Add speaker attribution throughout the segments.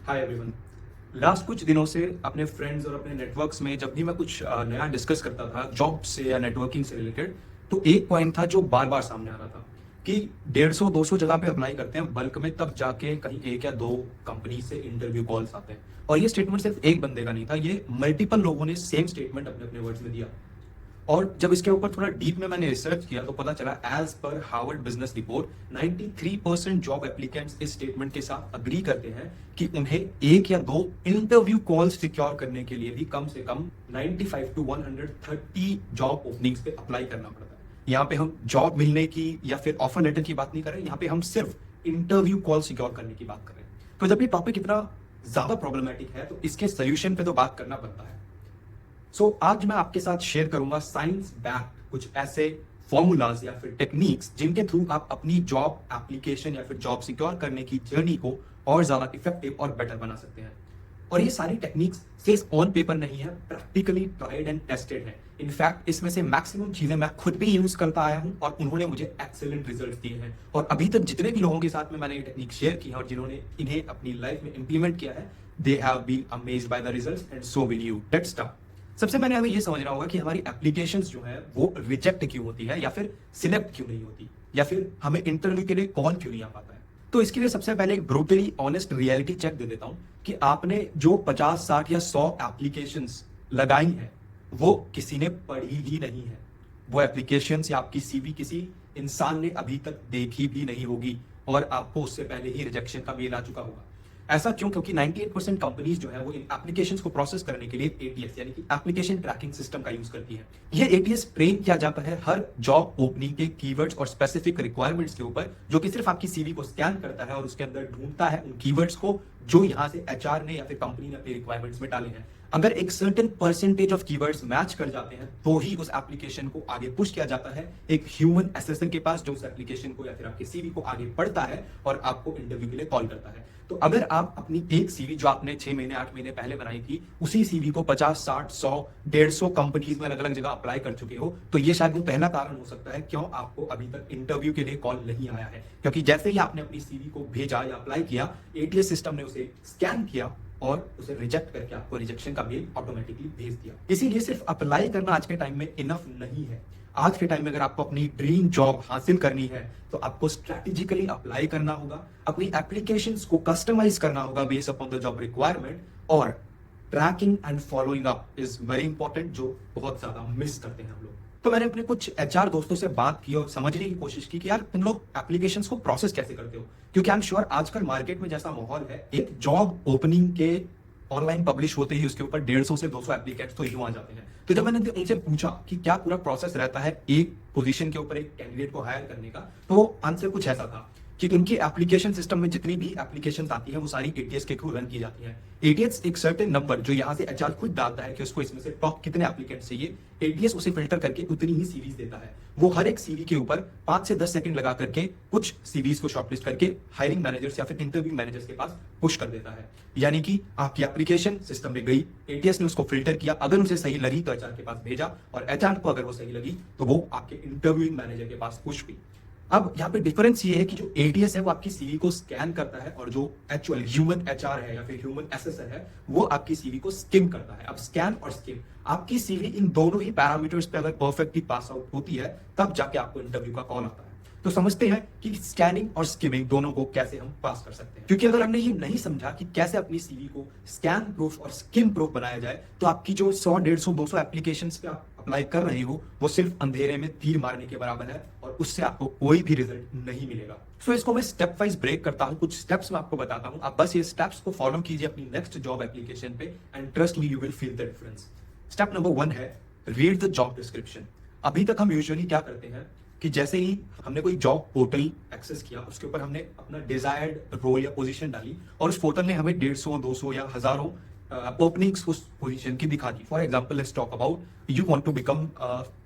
Speaker 1: Hi everyone. Last कुछ दिनों से अपने फ्रेंड्स और अपने नेटवर्क्स में जब भी मैं कुछ नया डिस्कस करता था जॉब से या नेटवर्किंग से रिलेटेड, तो एक पॉइंट था जो बार बार सामने आ रहा था कि 150-200 जगह पे अप्लाई करते हैं बल्क में, तब जाके कहीं एक या दो कंपनी से इंटरव्यू कॉल्स आते हैं। और ये स्टेटमेंट सिर्फ एक बंदे का नहीं था, ये मल्टीपल लोगों ने सेम स्टेटमेंट अपने अपने वर्ड्स में दिया। और जब इसके ऊपर थोड़ा डीप में मैंने रिसर्च किया तो पता चला एज पर Harvard business report 93% job applicants इस स्टेटमेंट के साथ अग्री करते हैं कि उन्हें एक या दो इंटरव्यू कॉल्स सिक्योर करने के लिए भी कम से कम 95 टू 130 जॉब ओपनिंग्स पे अप्लाई करना पड़ता है। यहाँ पे हम जॉब मिलने की या फिर ऑफर लेटर की बात नहीं कर रहे, यहाँ पे हम सिर्फ इंटरव्यू कॉल सिक्योर करने की बात कर रहे हैं। तो जब ये टॉपिक इतना ज्यादा प्रॉब्लमैटिक है तो इसके सोल्यूशन पे तो बात करना बनता है। आज मैं आपके साथ शेयर करूंगा साइंस बैक्ड कुछ ऐसे फॉर्मूलाज या फिर टेक्निक्स जिनके थ्रू आप अपनी जॉब एप्लीकेशन या फिर जॉब सिक्योर करने की जर्नी को और ज्यादा इफेक्टिव और बेटर बना सकते हैं। और ये सारी टेक्निक्स सिर्फ ऑन पेपर नहीं है, प्रैक्टिकली ट्राइड एंड टेस्टेड है। इनफैक्ट इसमें से मैक्सिमम चीजें मैं खुद भी यूज करता आया हूं और उन्होंने मुझे एक्सेलेंट रिजल्ट दिए हैं। और अभी तक जितने भी लोगों के साथ में मैंने ये टेक्निक शेयर की है और जिन्होंने इन्हें अपनी लाइफ में इंप्लीमेंट किया है, they have been amazed by the results and so will you. Let's start. सबसे पहले हमें यह समझना होगा कि हमारी एप्लीकेशंस जो है वो रिजेक्ट क्यों होती है या फिर सिलेक्ट क्यों नहीं होती, या फिर हमें इंटरव्यू के लिए कॉल क्यों नहीं आ पाता है। तो इसके लिए सबसे पहले एक ब्रूटली ऑनेस्ट रियलिटी चेक दे देता हूं कि आपने जो 50, 60 या 100 एप्लीकेशंस लगाई हैं वो किसी ने पढ़ी ही नहीं है। वो एप्लीकेशंस या आपकी सीवी किसी इंसान ने अभी तक देखी भी नहीं होगी और आपको उससे पहले ही रिजेक्शन का मेल आ चुका होगा। ऐसा क्यों? क्योंकि 98% कंपनीज जो है वो इन एप्लीकेशंस को प्रोसेस करने के लिए एटीएस यानी कि एप्लीकेशन ट्रैकिंग सिस्टम का यूज करती है। ये एटीएस ट्रेन किया जाता है हर जॉब ओपनिंग के कीवर्ड्स और स्पेसिफिक रिक्वायरमेंट्स के ऊपर, जो कि सिर्फ आपकी सीवी को स्कैन करता है और उसके अंदर ढूंढता है उन कीवर्ड्स को जो यहाँ से एचआर ने या फिर कंपनी ने अपने रिक्वायरमेंट्स में डाले हैं। अगर एक certain percentage of keywords match कर जाते हैं तो ही उस एप्लीकेशन को आगे पुश किया जाता है एक ह्यूमन असेसर के पास, जो उस एप्लीकेशन को या फिर आपके सीवी को आगे पढ़ता है और आपको इंटरव्यू के लिए कॉल करता है। तो अगर आप अपनी एक सीवी जो आपने 6 महीने 8 महीने पहले बनाई थी, उसी सीवी को 50, 60, 100, 150 कंपनीज में अलग अलग जगह अप्लाई कर चुके हो, तो ये शायद वो पहला कारण हो सकता है क्यों आपको अभी तक इंटरव्यू के लिए कॉल नहीं आया है। क्योंकि जैसे ही आपने अपनी सीवी को भेजा या अप्लाई किया, एटीएस सिस्टम ने उसे स्कैन किया और उसे रिजेक्ट करके आपको रिजेक्शन का मेल ऑटोमेटिकली भेज दिया। इसीलिए सिर्फ अप्लाई करना आज के टाइम में इनफ नहीं है। आज के टाइम में अगर आपको अपनी ड्रीम जॉब हासिल करनी है तो आपको स्ट्रैटेजिकली अप्लाई करना होगा, अपनी एप्लीकेशंस को कस्टमाइज करना होगा based upon the job requirement, और tracking and following up is very important, जो बहुत ज्यादा मिस करते हैं हम लोग। तो मैंने अपने कुछ एचआर दोस्तों से बात की और समझने की कोशिश की कि यार तुम लोग एप्लीकेशंस को प्रोसेस कैसे करते हो, क्योंकि आई एम श्योर आजकल मार्केट में जैसा माहौल है, एक जॉब ओपनिंग के ऑनलाइन पब्लिश होते ही उसके ऊपर 150 से 200 एप्लीकेंट्स तो यूं आ जाते हैं। तो जब मैंने उनसे पूछा कि क्या पूरा प्रोसेस रहता है एक पोजीशन के ऊपर एक कैंडिडेट को हायर करने का, तो आंसर कुछ ऐसा था कि उनकी एप्लीकेशन सिस्टम में जितनी भी एप्लीकेशन आती है वो सारी एटीएस के थ्रू रन की जाती है। एटीएस एक सर्टेन नंबर जो यहाँ से एचआर खुद डालता है कि उसको इसमें से टॉप कितने एप्लीकेंट चाहिए, एटीएस उसे फिल्टर करके उतनी ही सीरीज देता है। वो हर एक सीवी के ऊपर 5 से 10 सेकंड लगा करके कुछ सीवीज को शॉर्टलिस्ट करके हायरिंग मैनेजर्स या फिर इंटरव्यू मैनेजर्स के पास पुश कर देता है। यानी कि आपकी एप्लीकेशन सिस्टम में गई, एटीएस ने उसको फिल्टर किया, अगर उसे सही लगी तो एचआर के पास भेजा, और एचआर को अगर वो सही लगी तो वो आपके इंटरव्यूइंग मैनेजर के पास पुश हुई। अब यहाँ पे डिफरेंस ये है कि जो एटीएस है वो आपकी सीवी को स्कैन करता है और जो एक्चुअल ह्यूमन एचआर है या फिर ह्यूमन एसेसर है वो आपकी सीवी को स्किम करता है। अब स्कैन और स्किम, आपकी सीवी इन दोनों ही पैरामीटर्स पे अगर परफेक्टली पास आउट होती है तब जाके आपको इंटरव्यू का कॉल आता है। तो समझते हैं कि स्कैनिंग और स्किमिंग दोनों को कैसे हम पास कर सकते हैं, क्योंकि अगर हमने ये नहीं समझा कि कैसे अपनी सीवी को स्कैन प्रूफ और स्किम प्रूफ बनाया जाए, तो आपकी जो 100, 150, 200 एप्लीकेशंस पे आप अप्लाई कर रहे हो वो सिर्फ अंधेरे में तीर मारने के बराबर है और उससे आपको कोई भी रिजल्ट नहीं मिलेगा। सो इसको मैं स्टेप वाइज ब्रेक करता हूँ, कुछ स्टेप्स मैं आपको बताता हूँ, आप बस ये स्टेप्स को फॉलो कीजिए अपनी नेक्स्ट जॉब एप्लीकेशन पे and trust me you will feel the difference. Step number 1 है रीड द जॉब डिस्क्रिप्शन। अभी तक हम यूजुअली क्या करते हैं कि जैसे ही हमने कोई जॉब पोर्टल एक्सेस किया, उसके ऊपर हमने अपना डिजायर्ड रोल या पोजीशन डाली और उस पोर्टल ने हमें 150, 200 या हजारों ओपनिंग्स उस पोजीशन की दिखा दी। For example let's talk about you want to become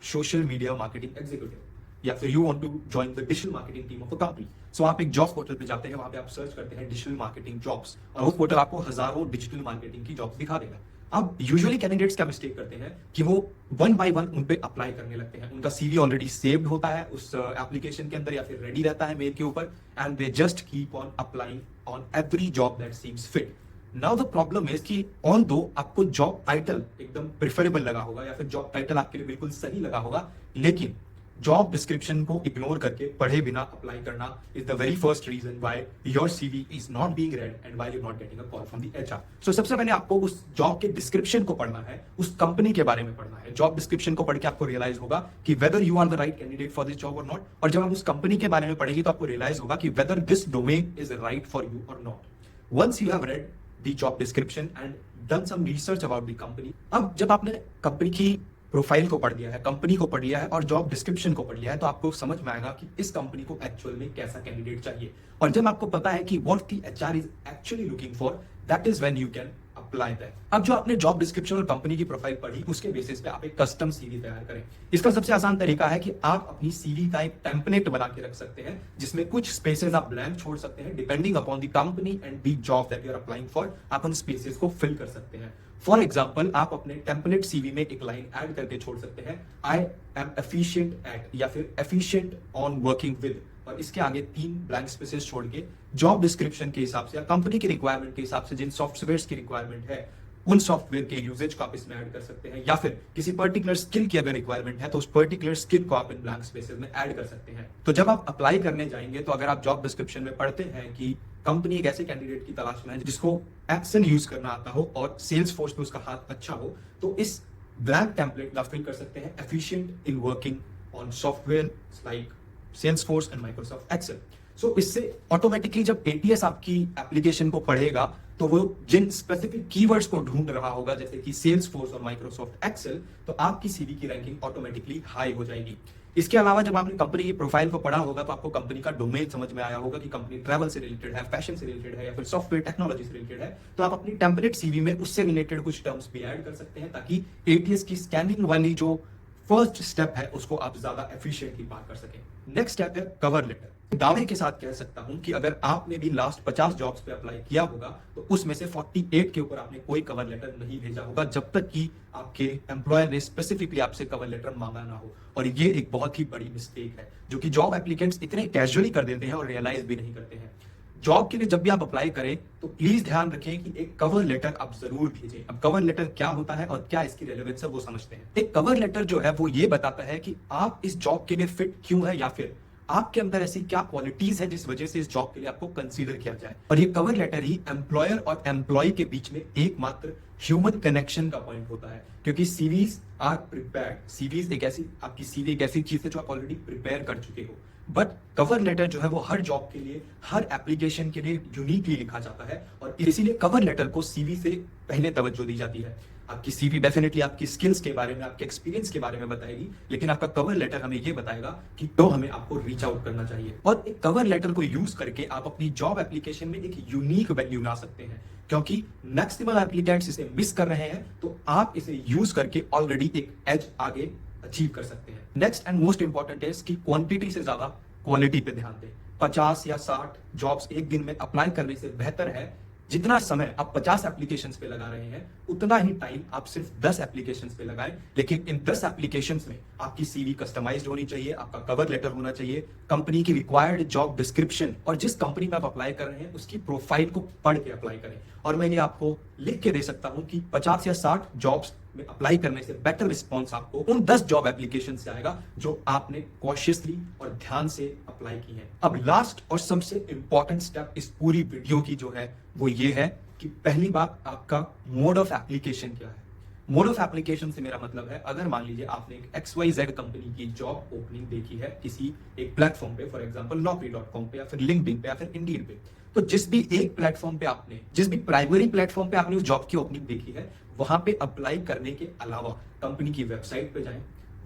Speaker 1: social media marketing executive, या फिर you want to join the digital marketing team of a company. So आप एक जॉब पोर्टल पे जाते हैं, वहां पे आप सर्च करते हैं डिजिटल मार्केटिंग जॉब्स, और वो पोर्टल आपको हजारों डिजिटल मार्केटिंग की जॉब्स दिखा देगा। अब यूजुअली कैंडिडेट्स क्या मिस्टेक करते हैं कि वो 1 बाय 1 उन पे अप्लाई करने लगते हैं। उनका सीवी ऑलरेडी सेव्ड होता है उस एप्लीकेशन के अंदर या फिर रेडी रहता है मेल के ऊपर, and they just keep on applying on every job that seems fit. Now the problem is कि ऑन दो आपको जॉब टाइटल एकदम प्रिफरेबल लगा होगा या फिर जॉब टाइटल आपके लिए बिल्कुल सही लगा होगा, लेकिन जॉब डिस्क्रिप्शन को इग्नोर करके पढ़े बिना अप्लाई करना is the very first reason why your CV is not being read and why you not getting a call from the HR. So सबसे पहले आपको उस जॉब के डिस्क्रिप्शन को पढ़ना है, उस कंपनी के बारे में पढ़ना है। जॉब डिस्क्रिप्शन को पढ़ के आपको रियलाइज होगा कि whether you are the right candidate for this job और नॉट, और जब आप उस कंपनी के बारे में पढ़ेंगे तो आपको रियलाइज होगा कि whether this domain is right for you और not. Once you have read the job description and done some research about the company, अब जब आपने कंपनी की प्रोफाइल को पढ़ लिया है, कंपनी को पढ़ लिया है और जॉब डिस्क्रिप्शन को पढ़ लिया है, तो आपको समझ में आएगा कि इस कंपनी को एक्चुअल में कैसा कैंडिडेट चाहिए। और जब आपको पता है कि what the HR is actually looking for, that is when you can apply that. अब जो आपने जॉब डिस्क्रिप्शन और कंपनी की प्रोफाइल पढ़ी, उसके बेसिस पे आप एक कस्टम सीवी तैयार करें। इसका सबसे आसान तरीका है कि आप अपनी सीवी का एक टेम्पलेट बना के रख सकते हैं, जिसमें कुछ स्पेसेस आप ब्लैंक छोड़ सकते हैं। Depending upon the company and the job that you are applying for, आप उन स्पेसेस को फिल कर सकते हैं। फॉर एग्जाम्पल, आप अपने टेम्पलेट सीवी में एक लाइन ऐड करके छोड़ सकते हैं, आई एम एफिशिएंट एट, या फिर एफिशिएंट ऑन वर्किंग विद, और इसके आगे 3 ब्लैंक स्पेसेस छोड़ के जॉब डिस्क्रिप्शन के हिसाब से या कंपनी की रिक्वायरमेंट के हिसाब से जिन सॉफ्टवेयर्स की रिक्वायरमेंट है, उन सॉफ्टवेयर के यूजेज को आप इसमें ऐड कर सकते हैं। या फिर किसी पर्टिकुलर स्किल की अगर रिक्वायरमेंट है तो उस पर्टिकुलर स्किल को आप इन ब्लैंक स्पेसेस में ऐड कर सकते हैं। तो जब आप अप्लाई करने जाएंगे, तो अगर आप जॉब डिस्क्रिप्शन में पढ़ते हैं कि कंपनी एक ऐसे कैंडिडेट की तलाश में है जिसको एक्सेल यूज करना आता हो और सेल्स फोर्स पे उसका हाथ अच्छा हो, तो इस ब्लैंक टेम्पलेट आप फिल कर सकते हैं efficient in working on software like Salesforce and Microsoft Excel. So इससे ऑटोमेटिकली जब एटीएस आपकी एप्लीकेशन को पढ़ेगा, तो वो जिन स्पेसिफिक कीवर्ड्स को ढूंढ रहा होगा, जैसे कि सेल्सफोर्स और माइक्रोसॉफ्ट एक्सेल, तो आपकी सीवी की रैंकिंग ऑटोमेटिकली हाई हो जाएगी। इसके अलावा जब आपने कंपनी की प्रोफाइल को पढ़ा होगा, तो आपको कंपनी का डोमेन समझ में आया होगा कि कंपनी ट्रैवल से रिलेटेड है, फैशन से रिलेटेड है, या फिर सॉफ्टवेयर टेक्नोलॉजी से रिलेटेड है, तो आप अपनी टेम्पलेट सीवी में उससे रिलेटेड कुछ टर्म्स भी ऐड कर सकते हैं, ताकि एटीएस की स्कैनिंग वाली जो फर्स्ट स्टेप है उसको आप ज्यादा एफिशिएंटली पार कर सकें। नेक्स्ट स्टेप है कवर लेटर। दावे के साथ कह सकता हूं कि अगर आपने भी लास्ट 50 जॉब्स पे अप्लाई किया होगा, तो उसमें से 48 के ऊपर आपने कोई कवर लेटर नहीं भेजा होगा, जब तक कि आपके एम्प्लॉयर ने स्पेसिफिकली आपसे कवर लेटर मांगा ना हो। और ये एक बहुत ही बड़ी मिस्टेक है, जो कि जॉब एप्लीकेंट्स इतने कैजुअली कर देते हैं और रियलाइज भी नहीं करते हैं। जॉब के लिए जब भी आप अप्लाई करें, तो प्लीज ध्यान रखें कि एक कवर लेटर आप जरूर भेजें। अब कवर लेटर क्या होता है और क्या इसकी रेलेवेंस है, वो समझते हैं। एक कवर लेटर जो है वो ये बताता है कि आप इस जॉब के लिए फिट क्यों है, या फिर आपके अंदर ऐसी क्या क्वालिटीज है जिस वजह से इस जॉब के लिए आपको कंसीडर किया जाए। और ये कवर लेटर ही एम्प्लॉयर और एम्प्लॉय के बीच में एकमात्र ह्यूमन कनेक्शन का पॉइंट होता है, क्योंकि सीवीज आर प्रिपेयर्ड। सीवीज एक ऐसी, आपकी सीवी एक ऐसी चीज है जो आप ऑलरेडी प्रिपेयर कर चुके हो, बट कवर लेटर जो है वो हर जॉब के लिए, हर एप्लीकेशन के लिए यूनिकली लिखा जाता है, और इसीलिए कवर लेटर को सीवी से पहले तवज्जो दी जाती है। आपकी सीवी डेफिनेटली आपकी स्किल्स के बारे में, आपके एक्सपीरियंस के बारे में बताएगी, लेकिन आपका कवर लेटर हमें ये बताएगा कि तो हमें आपको रीच आउट करना चाहिए। और एक कवर लेटर को यूज करके आप अपनी जॉब एप्लीकेशन में एक यूनिक वैल्यू ला सकते हैं, क्योंकि मैक्सिमम एप्लीकेंट्स इसे मिस कर रहे हैं, तो आप इसे यूज करके ऑलरेडी एक एज आगे अचीव कर सकते हैं। नेक्स्ट एंड मोस्ट इंपॉर्टेंट है कि क्वांटिटी से ज्यादा क्वालिटी पे ध्यान दें। 50 या 60 जॉब्स एक दिन में अप्लाई करने से बेहतर है जितना समय आप 50 एप्लीकेशंस पे लगा रहे हैं, उतना ही टाइम आप सिर्फ 10 एप्लीकेशंस पे लगाएं। लेकिन इन 10 एप्लीकेशंस में आपकी सीवी कस्टमाइज्ड होनी चाहिए, आपका कवर लेटर होना चाहिए, कंपनी की रिक्वायर्ड जॉब डिस्क्रिप्शन और जिस कंपनी में आप अप्लाई कर रहे हैं उसकी प्रोफाइल को पढ़ के अप्लाई करें। और मैं ये आपको लिख के दे सकता हूं कि 50 या 60 जॉब्स में अप्लाई करने से बेटर रिस्पॉन्स आपको उन 10 जॉब एप्लीकेशन से आएगा जो आपने कॉशियसली और ध्यान से अप्लाई की है। अब लास्ट और सबसे इंपॉर्टेंट स्टेप इस पूरी वीडियो की जो है वो ये है कि पहली बात, आपका मोड ऑफ एप्लीकेशन क्या है। मोड ऑफ एप्लीकेशन से मेरा मतलब है, अगर मान लीजिए आपने एक XYZ कंपनी की जॉब ओपनिंग देखी है किसी एक प्लेटफॉर्म पे, फॉर एग्जांपल naukri.com पे या फिर लिंक्डइन पे या फिर इंडीड पे, तो जिस भी एक प्लेटफॉर्म पे आपने, जिस भी प्राइमरी प्लेटफॉर्म पे आपने उस जॉब की ओपनिंग देखी है, वहां पे अप्लाई करने के अलावा कंपनी की वेबसाइट पे जाएं,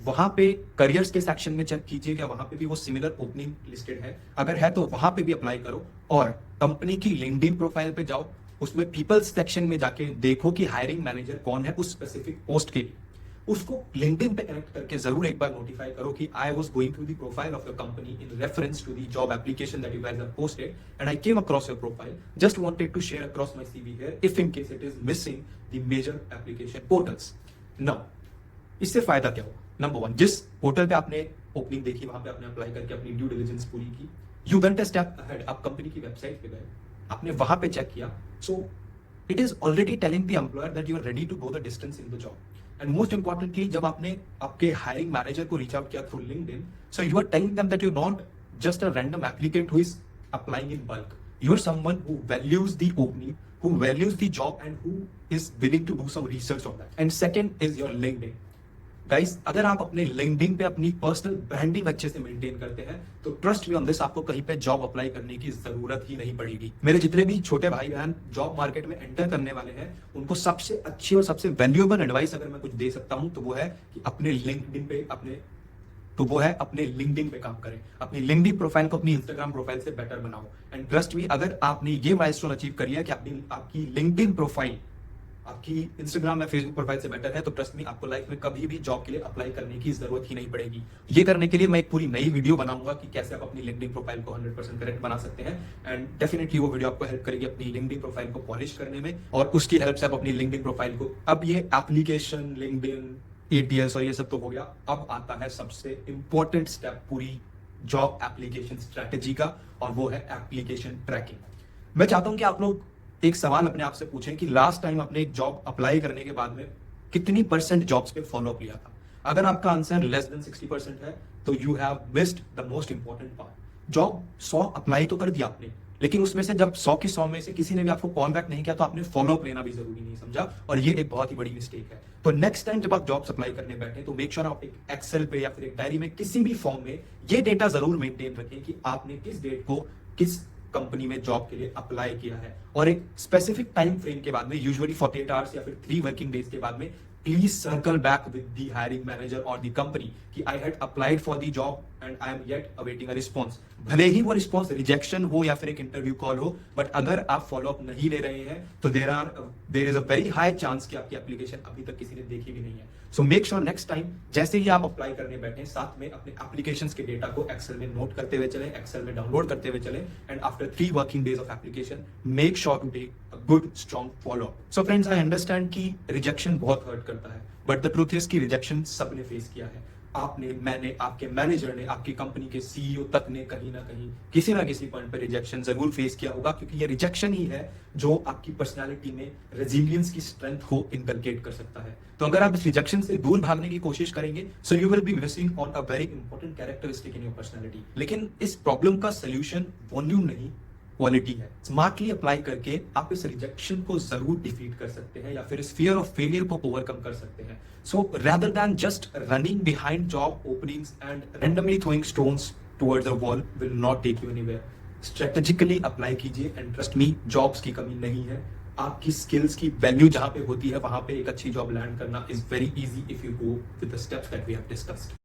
Speaker 1: वहां पे करियर्स के सेक्शन में चेक कीजिए क्या वहां पे भी वो सिमिलर ओपनिंग लिस्टेड है। अगर है तो वहां पे भी अप्लाई करो, और कंपनी की लिंक्डइन प्रोफाइल पे जाओ, उसमें पीपल्स सेक्शन में जाके देखो कि हायरिंग मैनेजर कौन है उस स्पेसिफिक पोस्ट के लिए। उसको लिंक्डइन पे कनेक्ट करके जरूर एक बार नोटिफाई करो कि I was going through the profile of the company in reference to the job application that you guys have posted and I came across your profile, just wanted to share across my CV here if in case it is missing the major application portals. Now इससे फायदा क्या होगा? Number 1, जिस portal पे आपने opening देखी वहां पे आपने अप्लाई करके अपनी ड्यू डिलिजेंस पूरी की, you went a step ahead, आप कंपनी की वेबसाइट पे गए, आपने वहां पे चेक किया, सो it is already telling the employer that you are ready to go the distance in the job. And most importantly, जब आपने आपके hiring manager को reach out किया through LinkedIn, so you are telling them that you're not just a random applicant who is applying in bulk. You're someone who values the opening, who values the job, and who is willing to do some research on that. And second is your LinkedIn. Guys, अगर आप अपने LinkedIn पे अपनी personal branding अच्छे से maintain करते हैं तो ट्रस्ट मी ऑन दिस, आपको कहीं पे जॉब अप्लाई करने की जरूरत ही नहीं पड़ेगी। मेरे जितने भी छोटे भाई बहन जॉब मार्केट में एंटर करने वाले हैं, उनको सबसे अच्छी और सबसे वैल्यूएबल एडवाइस अगर मैं कुछ दे सकता हूं तो वो है कि अपने लिंक्डइन पे काम करें, अपनी लिंक्डइन प्रोफाइल को अपनी इंस्टाग्राम प्रोफाइल से बेटर बनाओ। एंड ट्रस्ट मी, अगर आपने ये माइलस्टोन अचीव कर लिया कि आपकी लिंक्डइन प्रोफाइल आपकी इंस्टाग्राम या फेसबुक प्रोफाइल से बेटर है, तो ट्रस्ट मी, आपको लाइफ में कभी भी जॉब के लिए अप्लाई करने की जरूरत ही नहीं पड़ेगी। ये करने के लिए मैं एक पूरी नई वीडियो बनाऊंगा कि कैसे आप अपनी लिंक्डइन प्रोफाइल को 100% करेक्ट बना सकते हैं। एंड डेफिनेटली वो वीडियो आपको हेल्प करेगी अपनी लिंक्डइन प्रोफाइल को पॉलिश करने में, और उसकी हेल्प से आप अपनी लिंक्डइन प्रोफाइल को, अब ये एप्लीकेशन, लिंक्डइन, एटीएस और ये सब तो हो गया, अब आता है सबसे इंपॉर्टेंट स्टेप पूरी जॉब एप्लीकेशन स्ट्रेटेजी का, और वो है एप्लीकेशन ट्रैकिंग। मैं चाहता हूं कि आप लोग एक सवाल अपने आप से पूछें कि लास्ट टाइम आपने एक जॉब अप्लाई करने के बाद में कितनी % जॉब्स पे फॉलो अप लिया था। अगर आपका आंसर लेस देन 60% है तो you have missed the most important part. Job 100 apply तो कर दिया आपने, लेकिन उसमें से जब 100 की 100 में से किसी ने भी आपको कॉल बैक नहीं किया तो आपने फॉलो अप लेना भी जरूरी नहीं समझा, और ये एक बहुत ही बड़ी मिस्टेक है। तो नेक्स्ट टाइम जब आप जॉब अप्लाई करने बैठे तो मेक श्योर आप एक एक्सेल पे या फिर एक डायरी में किसी भी फॉर्म में ये डेटा जरूर मेंटेन रखें कि आपने किस डेट को किस कंपनी में जॉब के लिए अप्लाई किया है, और एक स्पेसिफिक टाइम फ्रेम के बाद में, यूजुअली 48 आवर्स या फिर 3 वर्किंग डेज के बाद में, please circle back with the hiring manager और द कंपनी कि I had applied for the job and I am yet awaiting a response. भले ही वो रिस्पांस रिजेक्शन हो या फिर एक इंटरव्यू कॉल हो, बट अगर आप फॉलो अप नहीं ले रहे हैं तो there is a very high chance कि आपकी एप्लीकेशन अभी तक किसी ने देखी भी नहीं है। So make sure next time जैसे ही आप अप्लाई करने बैठे, साथ में अपने एप्लीकेशंस के डेटा को एक्सेल में नोट करते हुए चले, एक्सेल में डाउनलोड करते हुए चले, and after 3 working days of application make sure to take a good strong follow up. So friends, I understand कि रिजेक्शन बहुत हर्ट करता है, बट द ट्रूथ इज कि रिजेक्शन सबने फेस किया है। आपने, मैंने, आपके मैनेजर ने, आपकी कंपनी के सीईओ तक ने कहीं ना कहीं किसी ना किसी पॉइंट पर रिजेक्शन जरूर फेस किया होगा, क्योंकि ये रिजेक्शन ही है जो आपकी पर्सनालिटी में रेजिलियंस की स्ट्रेंथ को इनकलकेट कर सकता है। तो अगर आप इस रिजेक्शन से दूर भागने की कोशिश करेंगे, so you will be missing on a very important characteristic in your personality. लेकिन इस प्रॉब्लम का सोल्यूशन वॉल्यूम नहीं, क्वालिटी है। स्मार्टली अप्लाई करके आप इस रिजेक्शन को जरूर डिफीट कर सकते हैं, या फिर इस फियर ऑफ फेलियर को ओवरकम कर सकते हैं। सो rather than just running behind job openings and randomly throwing stones towards a wall will not take you anywhere. Strategically apply कीजिए, and trust me, jobs की कमी नहीं है। आपकी स्किल्स की वैल्यू जहां पे होती है वहां पे एक अच्छी जॉब लैंड करना is very easy if you go with the steps that we have discussed.